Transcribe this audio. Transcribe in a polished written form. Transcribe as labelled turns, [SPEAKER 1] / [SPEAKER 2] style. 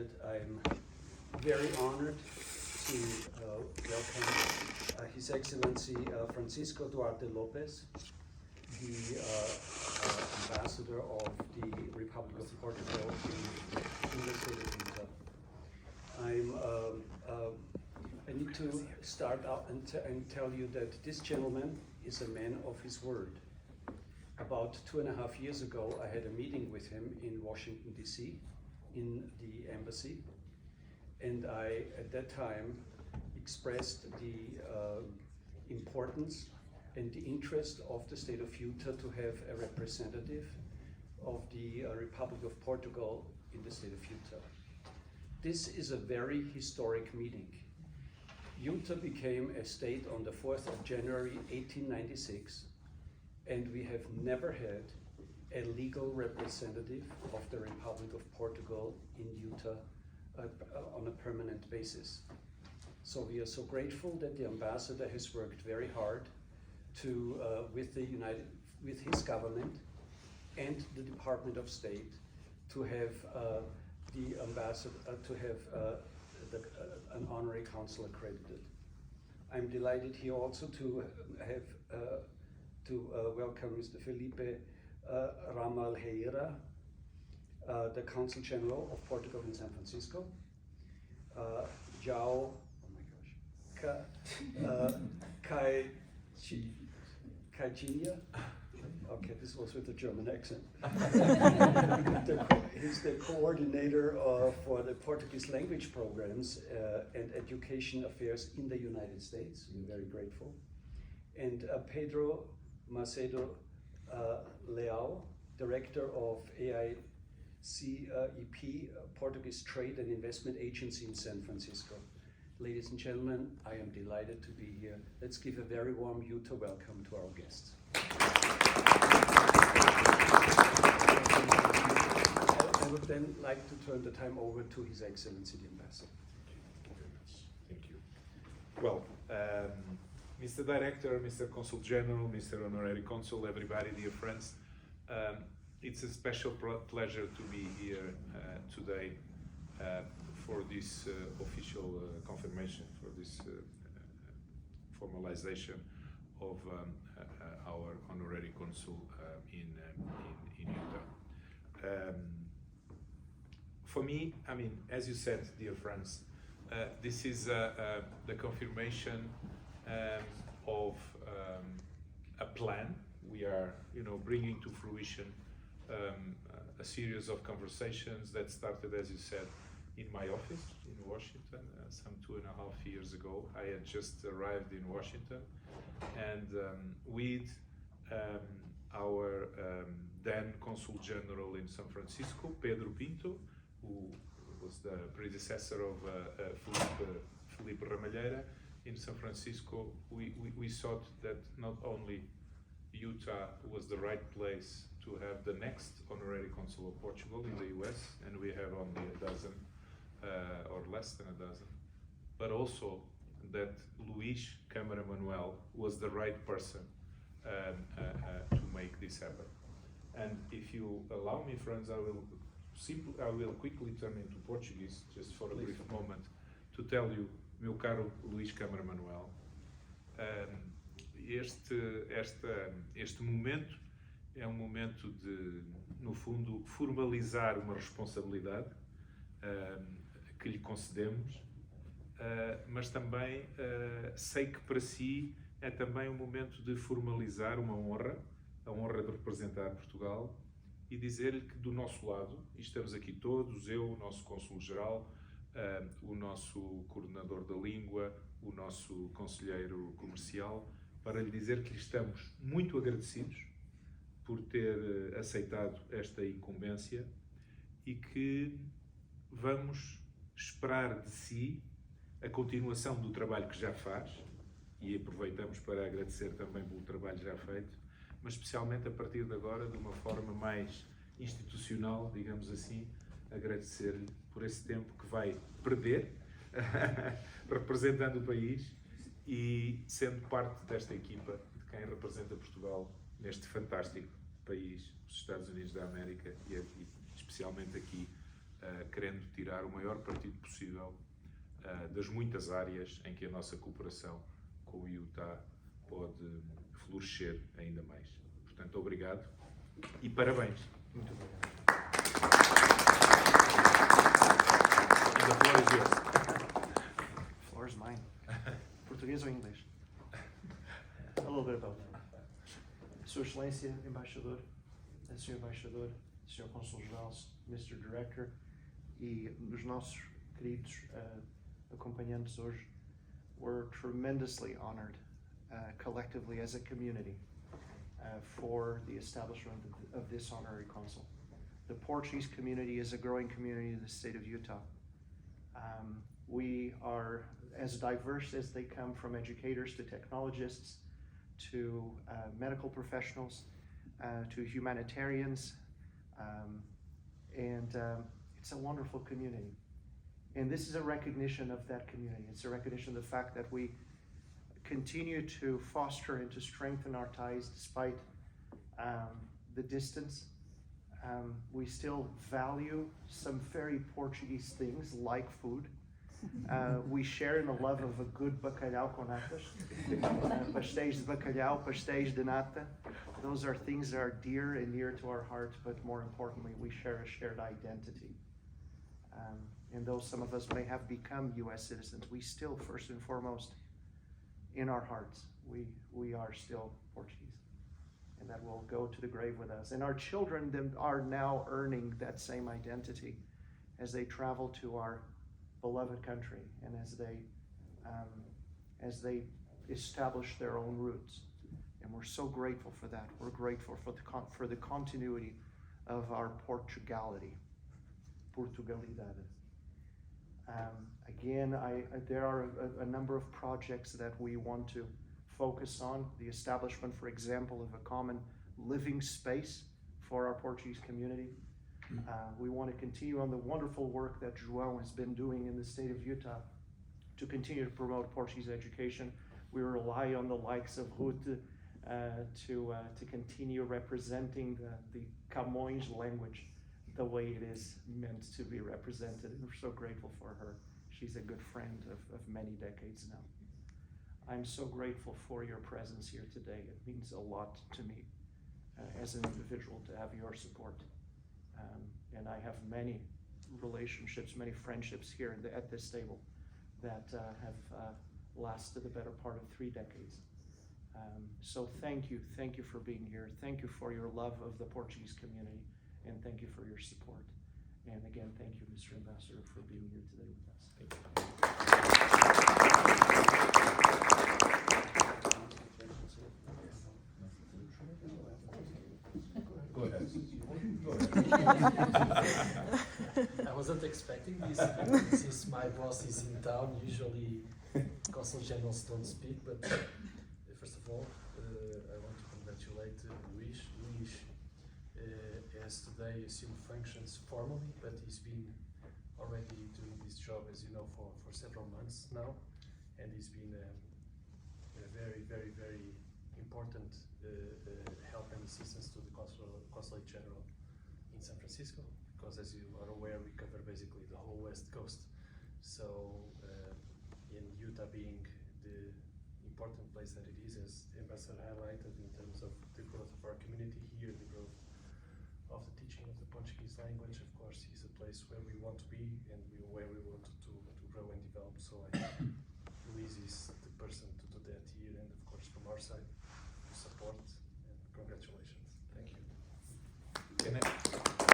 [SPEAKER 1] president. I'm very honored to welcome His Excellency Francisco Duarte Lopes, the Ambassador of the Republic of Portugal in the state of Utah. I need to start out and tell you that this gentleman is a man of his word. About 2.5 years ago, I had a meeting with him in Washington, D.C., in the embassy, and I, at that time, expressed the importance and the interest of the state of Utah to have a representative of the Republic of Portugal in the state of Utah. This is a very historic meeting. Utah became a state on the 4th of January 1896, and we have never had a legal representative of the Republic of Portugal in Utah on a permanent basis. So we are so grateful that the ambassador has worked very hard to, with his government and the Department of State, to have the ambassador an honorary consul accredited. I'm delighted here also to have welcome Mr. Felipe Ramalheira, the Consul General of Portugal in San Francisco. João, Cajinia. Okay, this was with a German accent. He's the coordinator for the Portuguese language programs and education affairs in the United States. We're very grateful. And Pedro Macedo Leal, Director of AICEP, Portuguese Trade and Investment Agency in San Francisco. Ladies and gentlemen, I am delighted to be here. Let's give a very warm Utah welcome to our guests. I would then like to turn the time over to His Excellency the Ambassador.
[SPEAKER 2] Thank you very much. Thank you. Well, Mr. Director, Mr. Consul General, Mr. Honorary Consul, everybody, dear friends, it's a special pleasure to be here today for this official confirmation, for this formalization of our honorary consul in Utah. For me, I mean, as you said, dear friends, this is the confirmation of a plan. We are, bringing to fruition a series of conversations that started, as you said, in my office in Washington some 2.5 years ago. I had just arrived in Washington, and with our then Consul General in San Francisco, Pedro Pinto, who was the predecessor of Felipe Ramalheira in San Francisco, we thought that not only Utah was the right place to have the next honorary consul of Portugal in the US, and we have only a dozen or less than a dozen, but also that Luís Camara Manoel was the right person to make this happen. And if you allow me, friends, I will quickly turn into Portuguese, just for a brief moment, to tell you, meu caro Luís Camara Manoel, este momento é momento de, no fundo, formalizar uma responsabilidade que lhe concedemos, mas também sei que para si é também momento de formalizar uma honra, a honra de representar Portugal, e dizer-lhe que do nosso lado, e estamos aqui todos, eu, o nosso Cônsul-Geral, o nosso coordenador da língua, o nosso conselheiro comercial, para lhe dizer que estamos muito agradecidos por ter aceitado esta incumbência e que vamos esperar de si a continuação do trabalho que já faz, e aproveitamos para agradecer também pelo trabalho já feito, mas especialmente a partir de agora, de uma forma mais institucional, digamos assim, agradecer-lhe por esse tempo que vai perder representando o país e sendo parte desta equipa de quem representa Portugal neste fantástico país, os Estados Unidos da América, e especialmente aqui querendo tirar o maior partido possível das muitas áreas em que a nossa cooperação com o Utah pode florescer ainda mais. Portanto, obrigado e parabéns.
[SPEAKER 3] Muito obrigado.
[SPEAKER 2] E the floor is yours.
[SPEAKER 3] Floor is mine. Português ou inglês? A little bit about that. Sua Excelência, Embaixador, Sr. Embaixador, Sr. Consul-Geral, Mr. Director e os nossos queridos acompanhantes hoje, we're tremendously honored collectively as a community for the establishment of this honorary consul. The Portuguese community is a growing community in the state of Utah. We are as diverse as they come, from educators to technologists to medical professionals to humanitarians, and it's a wonderful community. And this is a recognition of that community. It's a recognition of the fact that we continue to foster and to strengthen our ties despite the distance. We still value some very Portuguese things like food. We share in the love of a good bacalhau com natas, pastéis de bacalhau, pastéis de nata. Those are things that are dear and near to our heart, but more importantly, we share a shared identity. And though some of us may have become U.S. citizens, we still, first and foremost, in our hearts, we are still Portuguese. And that will go to the grave with us. And our children are now earning that same identity as they travel to our beloved country and as they establish their own roots. And we're so grateful for that. We're grateful for the continuity of our Portugalidade. Again, there are a number of projects that we want to focus on. The establishment, for example, of a common living space for our Portuguese community. We want to continue on the wonderful work that João has been doing in the state of Utah to continue to promote Portuguese education. We rely on the likes of Ruth to continue representing the Camões language the way it is meant to be represented, and we're so grateful for her. She's a good friend of many decades now. I'm so grateful for your presence here today. It means a lot to me as an individual to have your support. And I have many relationships, many friendships here at this table that have lasted the better part of 3 decades. So thank you for being here. Thank you for your love of the Portuguese community, and thank you for your support. And again, thank you, Mr. Ambassador, for being here today with us.
[SPEAKER 2] Thank you. Go ahead.
[SPEAKER 4] I wasn't expecting this since my boss is in town. Usually consul generals don't speak, but first of all, I want to congratulate Luís. Luís has today assumed functions formally, but he's been already doing this job, as you know, for several months now, and he's been a very, very, very important help and assistance to the Consulate General in San Francisco, because as you are aware, we cover basically the whole West Coast. So in Utah being the important place that it is, as the Ambassador highlighted, in terms of the growth of our community here, the growth of the teaching of the Portuguese language, of course, is a place where we want to be and where we want to grow and develop. So I think Luís is the person to do that here, and of course from our side,